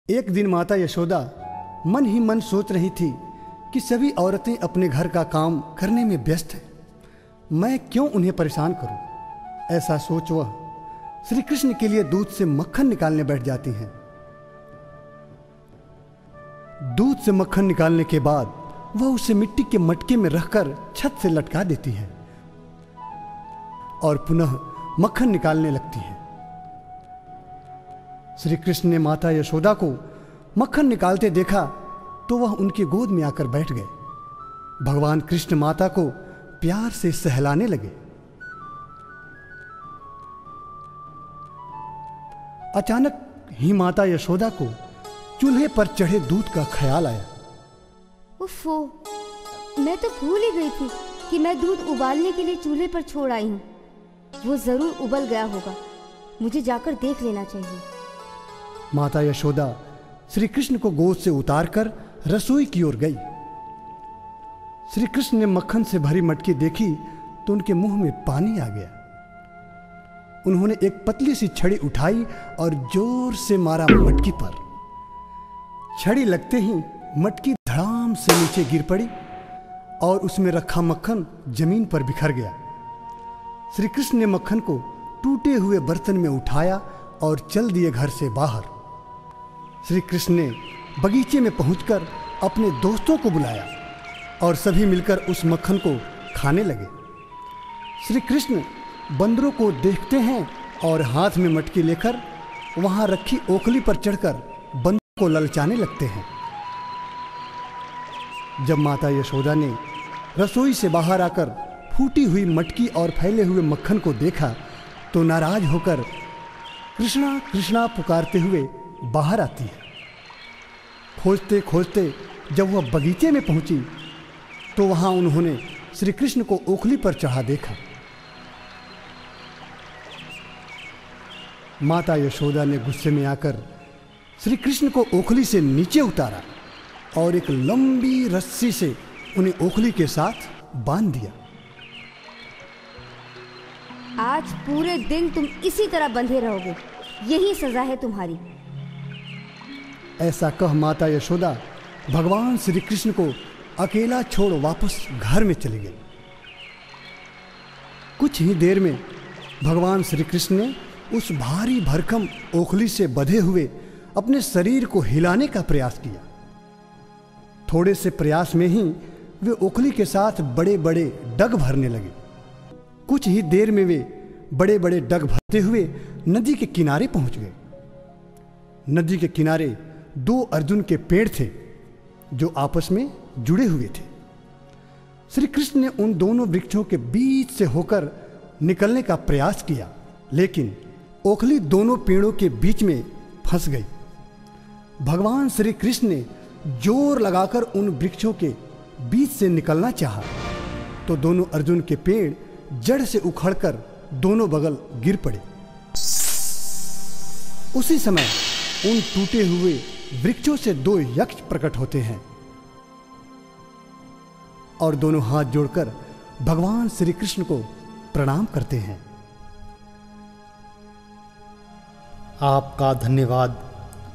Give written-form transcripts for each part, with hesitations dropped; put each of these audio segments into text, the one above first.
एक दिन माता यशोदा मन ही मन सोच रही थी कि सभी औरतें अपने घर का काम करने में व्यस्त हैं, मैं क्यों उन्हें परेशान करूं। ऐसा सोच वह श्री कृष्ण के लिए दूध से मक्खन निकालने बैठ जाती हैं। दूध से मक्खन निकालने के बाद वह उसे मिट्टी के मटके में रखकर छत से लटका देती है और पुनः मक्खन निकालने लगती है। श्री कृष्ण ने माता यशोदा को मक्खन निकालते देखा तो वह उनकी गोद में आकर बैठ गए। भगवान कृष्ण माता को प्यार से सहलाने लगे। अचानक ही माता यशोदा को चूल्हे पर चढ़े दूध का ख्याल आया। उफ़ो, मैं तो भूल ही गई थी कि मैं दूध उबालने के लिए चूल्हे पर छोड़ आई हूँ। वो जरूर उबल गया होगा, मुझे जाकर देख लेना चाहिए। माता यशोदा श्री कृष्ण को गोद से उतारकर रसोई की ओर गई। श्री कृष्ण ने मक्खन से भरी मटकी देखी तो उनके मुंह में पानी आ गया। उन्होंने एक पतली सी छड़ी उठाई और जोर से मारा मटकी पर। छड़ी लगते ही मटकी धड़ाम से नीचे गिर पड़ी और उसमें रखा मक्खन जमीन पर बिखर गया। श्री कृष्ण ने मक्खन को टूटे हुए बर्तन में उठाया और चल दिए घर से बाहर। श्री कृष्ण ने बगीचे में पहुंचकर अपने दोस्तों को बुलाया और सभी मिलकर उस मक्खन को खाने लगे। श्री कृष्ण बंदरों को देखते हैं और हाथ में मटकी लेकर वहां रखी ओखली पर चढ़कर बंदरों को ललचाने लगते हैं। जब माता यशोदा ने रसोई से बाहर आकर फूटी हुई मटकी और फैले हुए मक्खन को देखा तो नाराज होकर कृष्णा कृष्णा पुकारते हुए बाहर आती है। खोजते खोजते जब वह बगीचे में पहुंची तो वहां उन्होंने श्री कृष्ण को ओखली पर चढ़ा देखा। माता यशोदा ने गुस्से में आकर श्री कृष्ण को ओखली से नीचे उतारा और एक लंबी रस्सी से उन्हें ओखली के साथ बांध दिया। आज पूरे दिन तुम इसी तरह बंधे रहोगे, यही सजा है तुम्हारी। ऐसा कह माता यशोदा भगवान श्री कृष्ण को अकेला छोड़ वापस घर में चली गई। कुछ ही देर में भगवान श्री कृष्ण ने उस भारी भरकम ओखली से बंधे हुए अपने शरीर को हिलाने का प्रयास किया। थोड़े से प्रयास में ही वे ओखली के साथ बड़े बड़े डग भरने लगे। कुछ ही देर में वे बड़े बड़े डग भरते हुए नदी के किनारे पहुंच गए। नदी के किनारे दो अर्जुन के पेड़ थे जो आपस में जुड़े हुए थे। श्री कृष्ण ने उन दोनों वृक्षों के बीच से होकर निकलने का प्रयास किया, लेकिन ओखली दोनों पेड़ों के बीच में फंस गई। भगवान श्री कृष्ण ने जोर लगाकर उन वृक्षों के बीच से निकलना चाहा तो दोनों अर्जुन के पेड़ जड़ से उखड़कर दोनों बगल गिर पड़े। उसी समय उन टूटे हुए वृक्षों से दो यक्ष प्रकट होते हैं और दोनों हाथ जोड़कर भगवान श्री कृष्ण को प्रणाम करते हैं। आपका धन्यवाद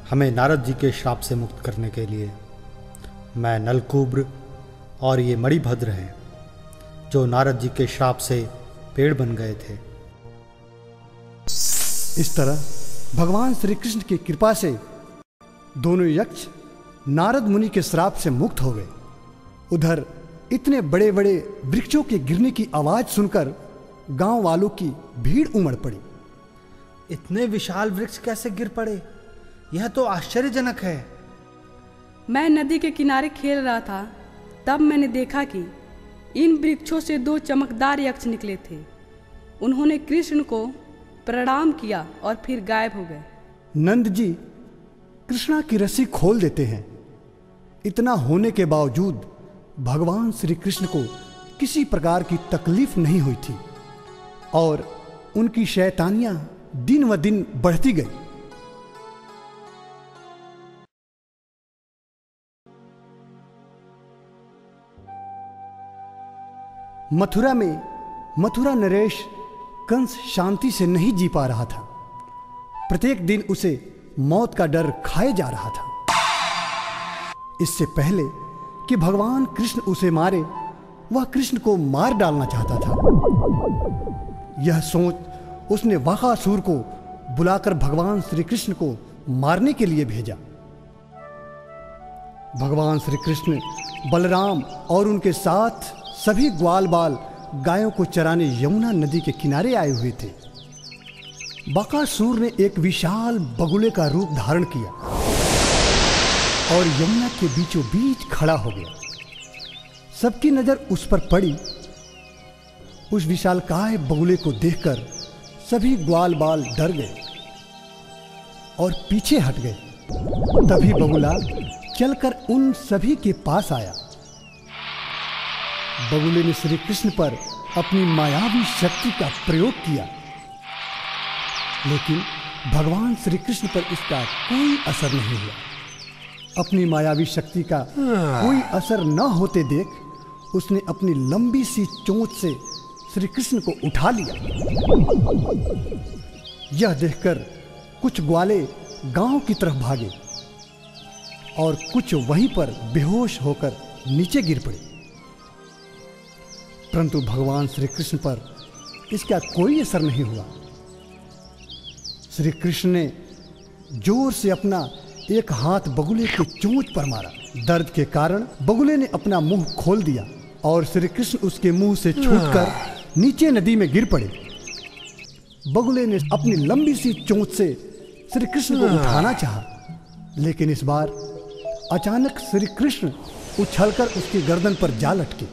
हमें नारद जी के श्राप से मुक्त करने के लिए। मैं नलकूब्र और ये मणिभद्र हैं जो नारद जी के श्राप से पेड़ बन गए थे। इस तरह भगवान श्री कृष्ण की कृपा से दोनों यक्ष नारद मुनि के श्राप से मुक्त हो गए। उधर इतने बड़े बड़े वृक्षों के गिरने की आवाज सुनकर गांव वालों की भीड़ उमड़ पड़ी। इतने विशाल वृक्ष कैसे गिर पड़े, यह तो आश्चर्यजनक है। मैं नदी के किनारे खेल रहा था, तब मैंने देखा कि इन वृक्षों से दो चमकदार यक्ष निकले थे। उन्होंने कृष्ण को प्रणाम किया और फिर गायब हो गए। नंद जी कृष्णा की रस्सी खोल देते हैं। इतना होने के बावजूद भगवान श्री कृष्ण को किसी प्रकार की तकलीफ नहीं हुई थी और उनकी शैतानियां दिन व दिन बढ़ती गई। मथुरा में मथुरा नरेश कंस शांति से नहीं जी पा रहा था। प्रत्येक दिन उसे मौत का डर खाए जा रहा था। इससे पहले कि भगवान कृष्ण उसे मारे, वह कृष्ण को मार डालना चाहता था। यह सोच उसने बकासुर को बुलाकर भगवान श्री कृष्ण को मारने के लिए भेजा। भगवान श्री कृष्ण बलराम और उनके साथ सभी ग्वाल बाल गायों को चराने यमुना नदी के किनारे आए हुए थे। बकासुर ने एक विशाल बगुले का रूप धारण किया और यमुना के बीचों बीच खड़ा हो गया। सबकी नजर उस पर पड़ी। उस विशालकाय बगुले को देखकर सभी ग्वाल बाल डर गए और पीछे हट गए। तभी बगुला चलकर उन सभी के पास आया। बगुले ने श्री कृष्ण पर अपनी मायावी शक्ति का प्रयोग किया, लेकिन भगवान श्री कृष्ण पर इसका कोई असर नहीं हुआ। अपनी मायावी शक्ति का कोई असर न होते देख उसने अपनी लंबी सी चोंच से श्री कृष्ण को उठा लिया। यह देखकर कुछ ग्वाले गांव की तरफ भागे और कुछ वहीं पर बेहोश होकर नीचे गिर पड़े। परंतु भगवान श्री कृष्ण पर इसका कोई असर नहीं हुआ। श्री कृष्ण ने जोर से अपना एक हाथ बगुले की चोंच पर मारा। दर्द के कारण बगुले ने अपना मुंह खोल दिया और श्री कृष्ण उसके मुंह से छूटकर नीचे नदी में गिर पड़े। बगुले ने अपनी लंबी सी चोंच से श्री कृष्ण को उठाना चाहा, लेकिन इस बार अचानक श्री कृष्ण उछलकर उसकी गर्दन पर जा लटके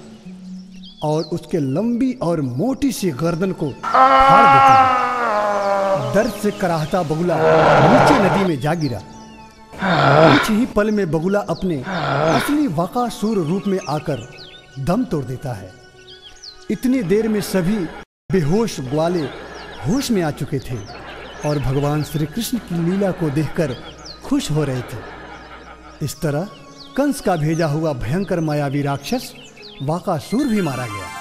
और उसके लंबी और मोटी सी गर्दन को फाड़ देते हैं। दर्द से कराहता बगुला नीचे नदी में जा गिरा। कुछ ही पल में बगुला अपने असली बकासुर रूप में आकर दम तोड़ देता है। इतनी देर में सभी बेहोश ग्वाले होश में आ चुके थे और भगवान श्री कृष्ण की लीला को देखकर खुश हो रहे थे। इस तरह कंस का भेजा हुआ भयंकर मायावी राक्षस बकासुर भी मारा गया।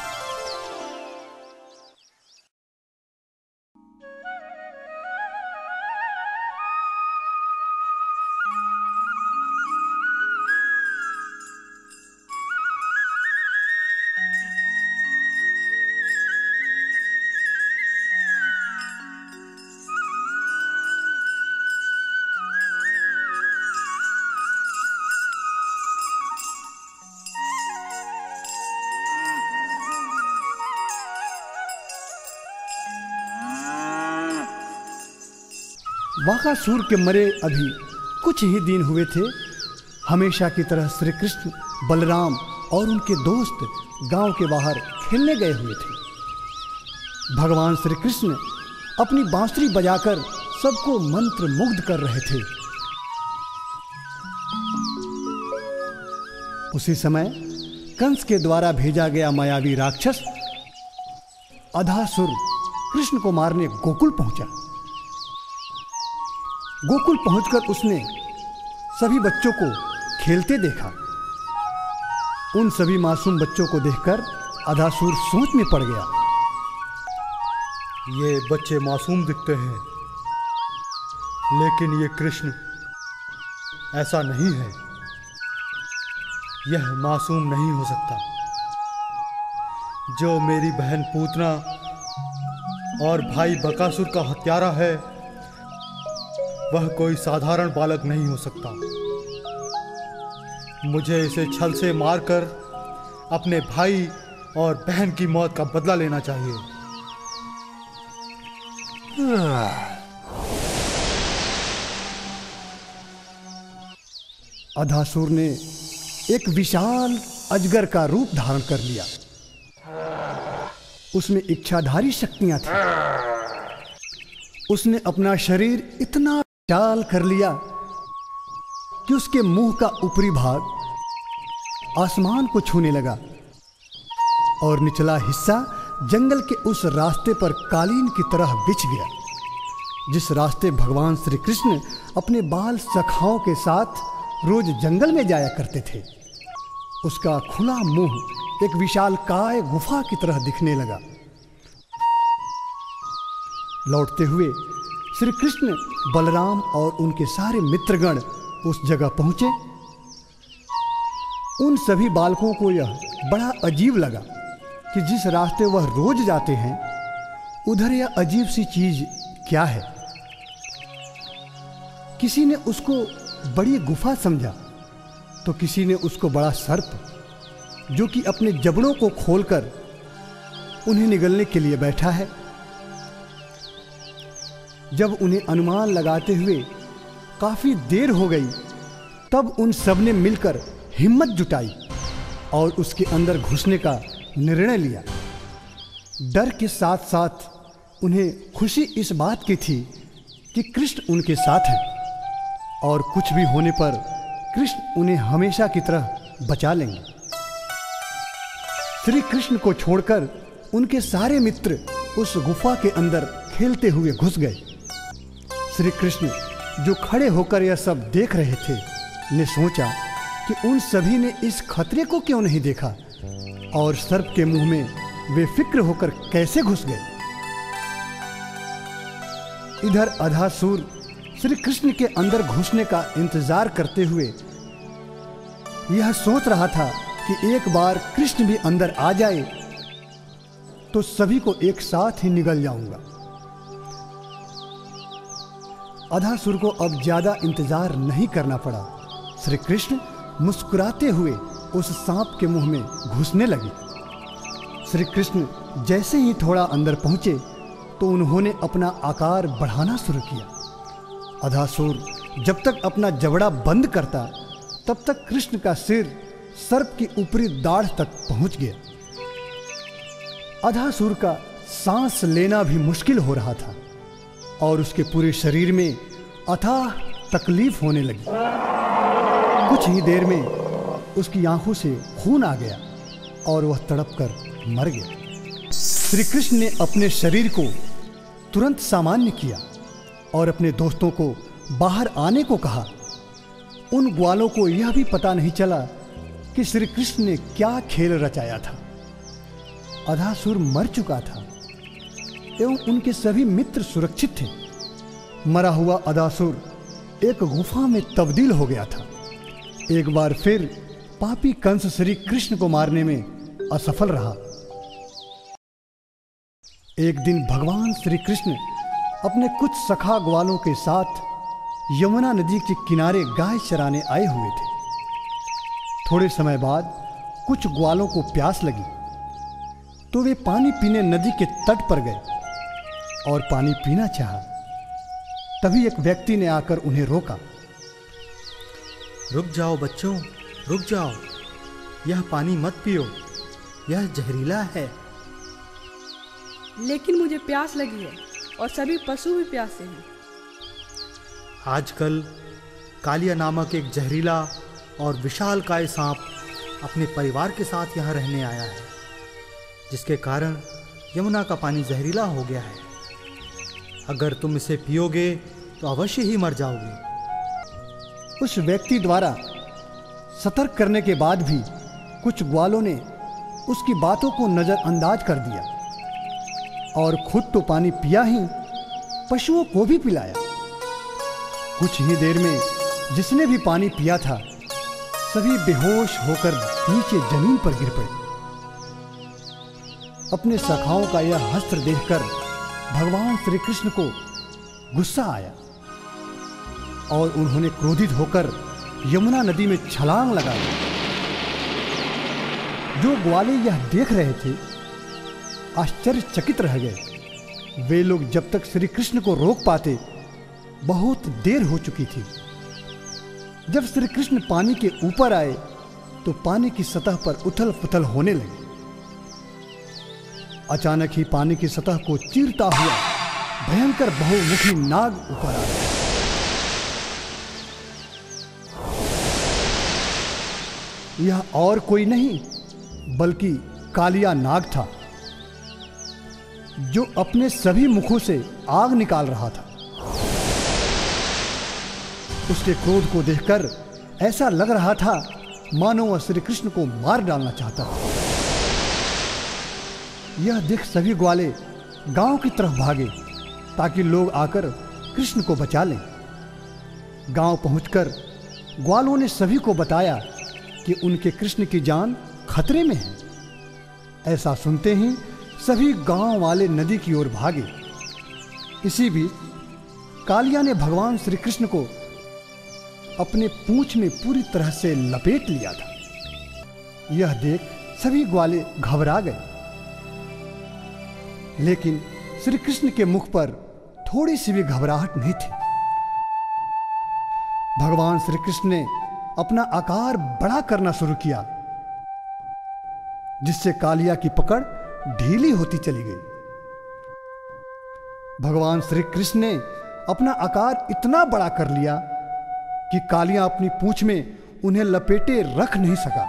बकासुर के मरे अभी कुछ ही दिन हुए थे। हमेशा की तरह श्री कृष्ण, बलराम और उनके दोस्त गांव के बाहर खेलने गए हुए थे। भगवान श्री कृष्ण अपनी बांसुरी बजाकर सबको मंत्र मुग्ध कर रहे थे। उसी समय कंस के द्वारा भेजा गया मायावी राक्षस अधासुर कृष्ण को मारने गोकुल पहुंचा। गोकुल पहुंचकर उसने सभी बच्चों को खेलते देखा। उन सभी मासूम बच्चों को देखकर अधासुर सोच में पड़ गया। ये बच्चे मासूम दिखते हैं, लेकिन ये कृष्ण ऐसा नहीं है। यह मासूम नहीं हो सकता। जो मेरी बहन पूतना और भाई बकासुर का हत्यारा है, वह कोई साधारण बालक नहीं हो सकता। मुझे इसे छल से मारकर अपने भाई और बहन की मौत का बदला लेना चाहिए। अधासुर ने एक विशाल अजगर का रूप धारण कर लिया। उसमें इच्छाधारी शक्तियां थी। उसने अपना शरीर इतना विशाल कर लिया कि उसके मुंह का ऊपरी भाग आसमान को छूने लगा और निचला हिस्सा जंगल के उस रास्ते पर कालीन की तरह बिछ गया, जिस रास्ते भगवान श्री कृष्ण अपने बाल सखाओं के साथ रोज जंगल में जाया करते थे। उसका खुला मुंह एक विशालकाय गुफा की तरह दिखने लगा। लौटते हुए श्री कृष्ण, बलराम और उनके सारे मित्रगण उस जगह पहुंचे। उन सभी बालकों को यह बड़ा अजीब लगा कि जिस रास्ते वह रोज जाते हैं उधर यह अजीब सी चीज क्या है। किसी ने उसको बड़ी गुफा समझा तो किसी ने उसको बड़ा सर्प, जो कि अपने जबड़ों को खोलकर उन्हें निगलने के लिए बैठा है। जब उन्हें अनुमान लगाते हुए काफी देर हो गई, तब उन सब ने मिलकर हिम्मत जुटाई और उसके अंदर घुसने का निर्णय लिया। डर के साथ साथ उन्हें खुशी इस बात की थी कि कृष्ण उनके साथ हैं और कुछ भी होने पर कृष्ण उन्हें हमेशा की तरह बचा लेंगे। श्री कृष्ण को छोड़कर उनके सारे मित्र उस गुफा के अंदर खेलते हुए घुस गए। श्री कृष्ण, जो खड़े होकर यह सब देख रहे थे, ने सोचा कि उन सभी ने इस खतरे को क्यों नहीं देखा और सर्प के मुंह में वे फिक्र होकर कैसे घुस गए। इधर अधासुर श्री कृष्ण के अंदर घुसने का इंतजार करते हुए यह सोच रहा था कि एक बार कृष्ण भी अंदर आ जाए तो सभी को एक साथ ही निगल जाऊंगा। अधासुर को अब ज्यादा इंतजार नहीं करना पड़ा। श्री कृष्ण मुस्कुराते हुए उस सांप के मुंह में घुसने लगे। श्री कृष्ण जैसे ही थोड़ा अंदर पहुंचे तो उन्होंने अपना आकार बढ़ाना शुरू किया। अधासुर जब तक अपना जबड़ा बंद करता, तब तक कृष्ण का सिर सर्प की ऊपरी दाढ़ तक पहुंच गया। अधासुर का सांस लेना भी मुश्किल हो रहा था और उसके पूरे शरीर में अथाह तकलीफ होने लगी। कुछ ही देर में उसकी आंखों से खून आ गया और वह तड़प कर मर गया। श्री कृष्ण ने अपने शरीर को तुरंत सामान्य किया और अपने दोस्तों को बाहर आने को कहा। उन ग्वालों को यह भी पता नहीं चला कि श्री कृष्ण ने क्या खेल रचाया था। अधासुर मर चुका था एवं उनके सभी मित्र सुरक्षित थे। मरा हुआ अधासुर एक गुफा में तब्दील हो गया था। एक बार फिर पापी कंस श्री कृष्ण को मारने में असफल रहा। एक दिन भगवान श्री कृष्ण अपने कुछ सखा ग्वालों के साथ यमुना नदी के किनारे गाय चराने आए हुए थे। थोड़े समय बाद कुछ ग्वालों को प्यास लगी तो वे पानी पीने नदी के तट पर गए और पानी पीना चाहा। तभी एक व्यक्ति ने आकर उन्हें रोका। रुक जाओ बच्चों, रुक जाओ, यह पानी मत पियो, यह जहरीला है। लेकिन मुझे प्यास लगी है और सभी पशु भी प्यासे हैं। आजकल कालिया नामक एक जहरीला और विशालकाय सांप अपने परिवार के साथ यहाँ रहने आया है, जिसके कारण यमुना का पानी जहरीला हो गया है। अगर तुम इसे पियोगे तो अवश्य ही मर जाओगे। उस व्यक्ति द्वारा सतर्क करने के बाद भी कुछ ग्वालों ने उसकी बातों को नजरअंदाज कर दिया और खुद तो पानी पिया ही, पशुओं को भी पिलाया। कुछ ही देर में जिसने भी पानी पिया था, सभी बेहोश होकर नीचे जमीन पर गिर पड़े। अपने सखाओं का यह हस्त्र देखकर भगवान श्री कृष्ण को गुस्सा आया और उन्होंने क्रोधित होकर यमुना नदी में छलांग लगा दी। जो ग्वाले यह देख रहे थे आश्चर्यचकित रह गए। वे लोग जब तक श्री कृष्ण को रोक पाते, बहुत देर हो चुकी थी। जब श्री कृष्ण पानी के ऊपर आए तो पानी की सतह पर उथल पुथल होने लगी। अचानक ही पानी की सतह को चीरता हुआ भयंकर बहुमुखी नाग ऊपर आ गया। यह और कोई नहीं बल्कि कालिया नाग था, जो अपने सभी मुखों से आग निकाल रहा था। उसके क्रोध को देखकर ऐसा लग रहा था मानो वह श्री कृष्ण को मार डालना चाहता था। यह देख सभी ग्वाले गांव की तरफ भागे ताकि लोग आकर कृष्ण को बचा लें। गांव पहुंचकर ग्वालों ने सभी को बताया कि उनके कृष्ण की जान खतरे में है। ऐसा सुनते ही सभी गांव वाले नदी की ओर भागे। इसी बीच कालिया ने भगवान श्री कृष्ण को अपने पूंछ में पूरी तरह से लपेट लिया था। यह देख सभी ग्वाले घबरा गए, लेकिन श्री कृष्ण के मुख पर थोड़ी सी भी घबराहट नहीं थी। भगवान श्री कृष्ण ने अपना आकार बड़ा करना शुरू किया, जिससे कालिया की पकड़ ढीली होती चली गई। भगवान श्री कृष्ण ने अपना आकार इतना बड़ा कर लिया कि कालिया अपनी पूंछ में उन्हें लपेटे रख नहीं सका।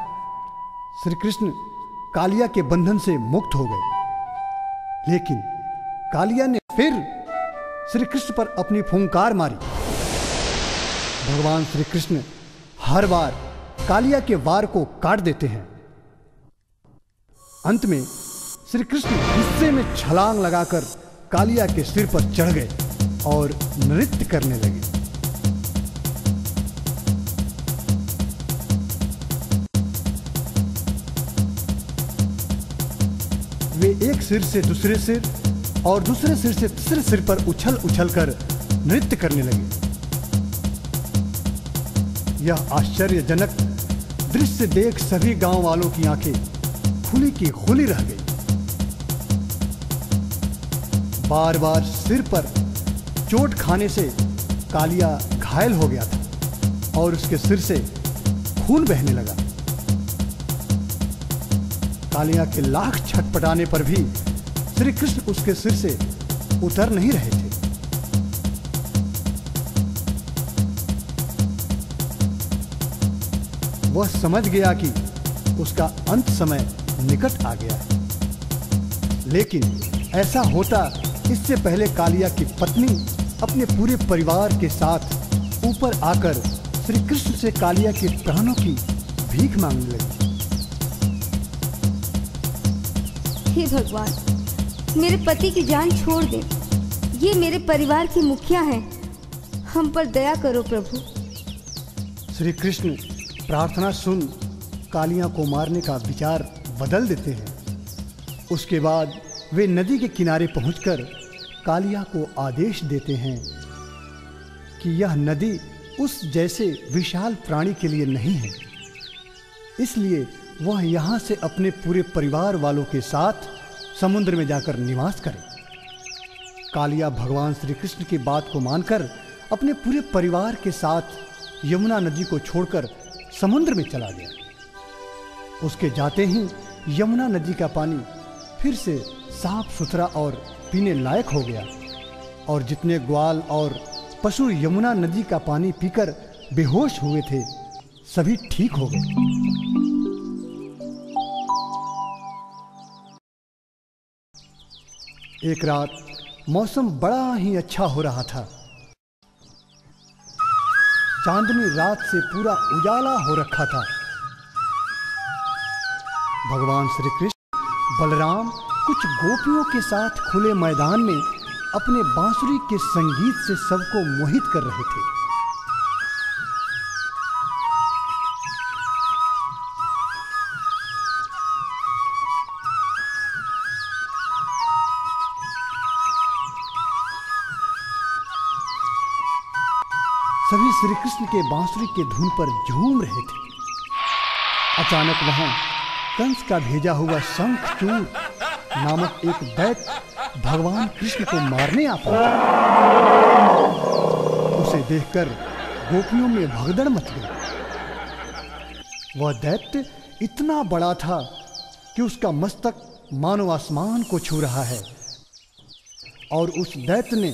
श्री कृष्ण कालिया के बंधन से मुक्त हो गए, लेकिन कालिया ने फिर श्री कृष्ण पर अपनी फुंकार मारी। भगवान श्री कृष्ण हर बार कालिया के वार को काट देते हैं। अंत में श्री कृष्ण गुस्से में छलांग लगाकर कालिया के सिर पर चढ़ गए और नृत्य करने लगे। वे एक सिर से दूसरे सिर और दूसरे सिर से तीसरे सिर पर उछल उछल कर नृत्य करने लगे। यह आश्चर्यजनक दृश्य देख सभी गांव वालों की आंखें खुली की खुली रह गई। बार बार सिर पर चोट खाने से कालिया घायल हो गया था और उसके सिर से खून बहने लगा। कालिया के लाख छटपटाने पर भी श्री कृष्ण उसके सिर से उतर नहीं रहे थे। वह समझ गया कि उसका अंत समय निकट आ गया है, लेकिन ऐसा होता इससे पहले कालिया की पत्नी अपने पूरे परिवार के साथ ऊपर आकर श्री कृष्ण से कालिया के प्राणों की भीख मांगने लगी। हे भगवान, मेरे पति की जान छोड़ दे। ये मेरे परिवार की मुखिया हैं, हम पर दया करो प्रभु। श्री कृष्ण प्रार्थना सुन कालिया को मारने का विचार बदल देते हैं। उसके बाद वे नदी के किनारे पहुंचकर कालिया को आदेश देते हैं कि यह नदी उस जैसे विशाल प्राणी के लिए नहीं है, इसलिए वह यहाँ से अपने पूरे परिवार वालों के साथ समुद्र में जाकर निवास करे। कालिया भगवान श्री कृष्ण की बात को मानकर अपने पूरे परिवार के साथ यमुना नदी को छोड़कर समुद्र में चला गया। उसके जाते ही यमुना नदी का पानी फिर से साफ सुथरा और पीने लायक हो गया और जितने ग्वाल और पशु यमुना नदी का पानी पीकर बेहोश हुए थे, सभी ठीक हो गए। एक रात मौसम बड़ा ही अच्छा हो रहा था। चांदनी रात से पूरा उजाला हो रखा था। भगवान श्री कृष्ण, बलराम कुछ गोपियों के साथ खुले मैदान में अपने बांसुरी के संगीत से सबको मोहित कर रहे थे। सभी श्री कृष्ण के बांसुरी के धुन पर झूम रहे थे। अचानक वहां कंस का भेजा हुआ शंखचूड़ नामक एक दैत्य भगवान कृष्ण को मारने आ पहुंचा। उसे देखकर गोपियों में भगदड़ मच गई। वह दैत्य इतना बड़ा था कि उसका मस्तक मानो आसमान को छू रहा है और उस दैत्य ने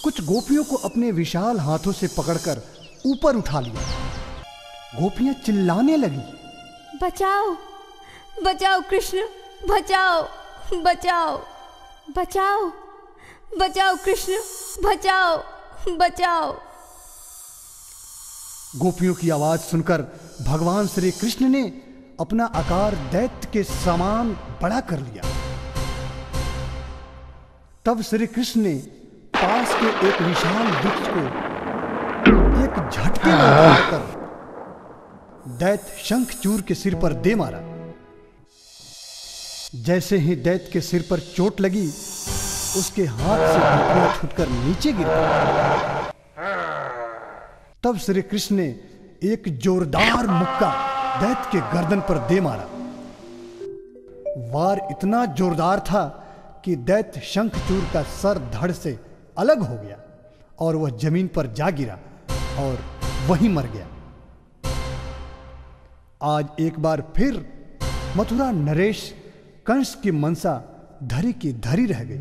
कुछ गोपियों को अपने विशाल हाथों से पकड़कर ऊपर उठा लिया। गोपियां चिल्लाने लगी, बचाओ बचाओ कृष्ण, बचाओ बचाओ बचाओ बचाओ कृष्ण, बचाओ बचाओ। गोपियों की आवाज सुनकर भगवान श्री कृष्ण ने अपना आकार दैत्य के समान बड़ा कर लिया। तब श्री कृष्ण ने पास के एक विशाल वृक्ष को एक झटके में उठाकर दैत्य शंखचूर के सिर पर दे मारा। जैसे ही दैत्य के सिर पर चोट लगी, उसके हाथ से हड्डियां छूटकर नीचे गिर गई। तब श्री कृष्ण ने एक जोरदार मुक्का दैत्य के गर्दन पर दे मारा। वार इतना जोरदार था कि दैत्य शंखचूर का सर धड़ से अलग हो गया और वह जमीन पर जा गिरा और वहीं मर गया। आज एक बार फिर मथुरा नरेश कंस की मनसा धरी की धरी रह गई।